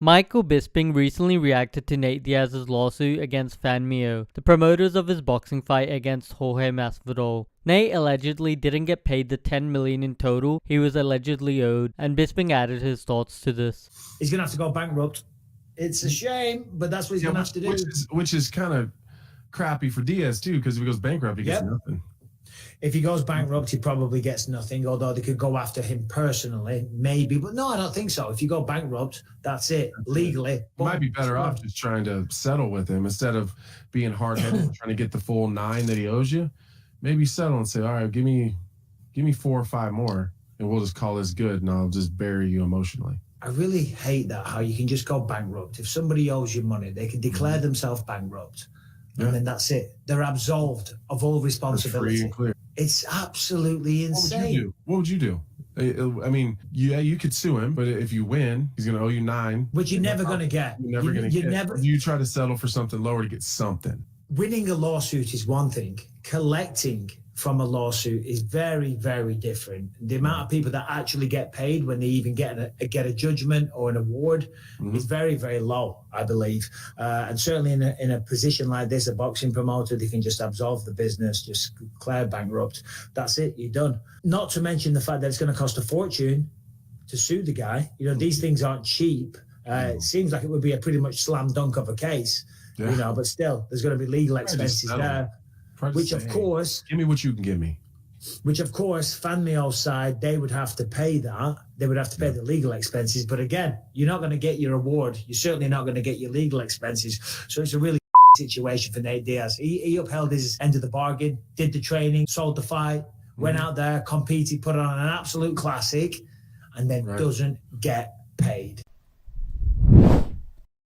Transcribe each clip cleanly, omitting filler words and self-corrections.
Michael Bisping recently reacted to Nate Diaz's lawsuit against fanmio, the promoters of his boxing fight against Jorge Masvidal. Nate allegedly didn't get paid the $10 million in total he was allegedly owed, and Bisping added his thoughts to this. He's going to have to go bankrupt. It's a shame, but that's what he's going to have to do. Which is kind of crappy for Diaz too, because if he goes bankrupt, he gets nothing. If he goes bankrupt, he probably gets nothing, although they could go after him personally, maybe. But no, I don't think so. If you go bankrupt, that's it, legally. You might be better off just trying to settle with him instead of being hard-headed and trying to get the full $9 that he owes you. Maybe settle and say, all right, give me 4 or 5 more, and we'll just call this good, and I'll just bury you emotionally. I really hate that, how you can just go bankrupt. If somebody owes you money, they can declare themselves bankrupt, and then that's it. They're absolved of all responsibility. Free and clear. It's absolutely insane. What would you do? I mean, you could sue him, but if you win, he's going to owe you 9. Which you're never going to get. You're never going to get. You try to settle for something lower to get something. Winning a lawsuit is one thing. Collecting from a lawsuit is very, very different. The amount of people that actually get paid when they even get a judgment or an award is very, very low, I believe. And certainly in a position like this, a boxing promoter, they can just absolve the business, just declare bankrupt. That's it, you're done. Not to mention the fact that it's going to cost a fortune to sue the guy. You know, these things aren't cheap. It seems like it would be a pretty much slam dunk of a case, you know, but still, there's going to be legal expenses there. Which, of course, give me what you can give me. Which, of course, fanmio's side, they would have to pay that. They would have to pay the legal expenses. But again, you're not going to get your award. You're certainly not going to get your legal expenses. So it's a really situation for Nate Diaz. He upheld his end of the bargain, did the training, sold the fight, went out there, competed, put on an absolute classic, and then doesn't get paid.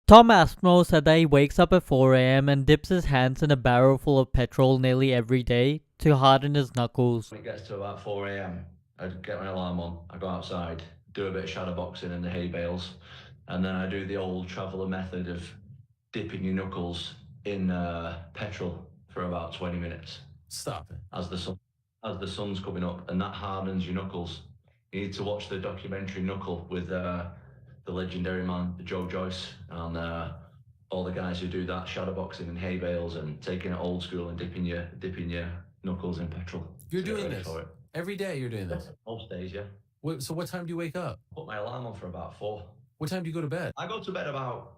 Tom Aspinall said that he wakes up at 4 AM and dips his hands in a barrel full of petrol nearly every day to harden his knuckles. When it gets to about 4 AM, I get my alarm on, I go outside, do a bit of shadow boxing in the hay bales, and then I do the old traveller method of dipping your knuckles in petrol for about 20 minutes. Stop it. As the sun's coming up, and that hardens your knuckles. You need to watch the documentary Knuckle with the legendary man Joe Joyce and all the guys who do that shadow boxing in hay bales and taking it old school and dipping your knuckles in petrol. You're doing this every day. You're doing this most days, yeah. So what time do you wake up? Put my alarm on for about 4. What time do you go to bed? I go to bed about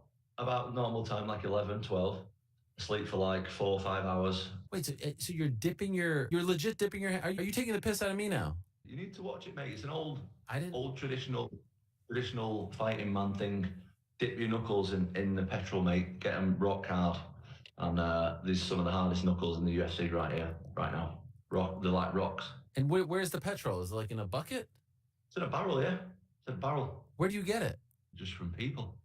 normal time, like 11, 12. Sleep for like 4 or 5 hours. Wait, so you're legit dipping your hand? Are you taking the piss out of me now? You need to watch it, mate. It's an old traditional fighting man thing. Dip your knuckles in the petrol, mate. Get them rock hard. And these are some of the hardest knuckles in the UFC right now. They're like rocks. And where's the petrol? Is it like in a bucket? It's in a barrel, yeah. It's in a barrel. Where do you get it? Just from people.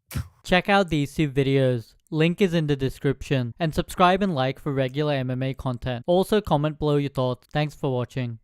Check out these 2 videos. Link is in the description. And subscribe and like for regular MMA content. Also comment below your thoughts. Thanks for watching.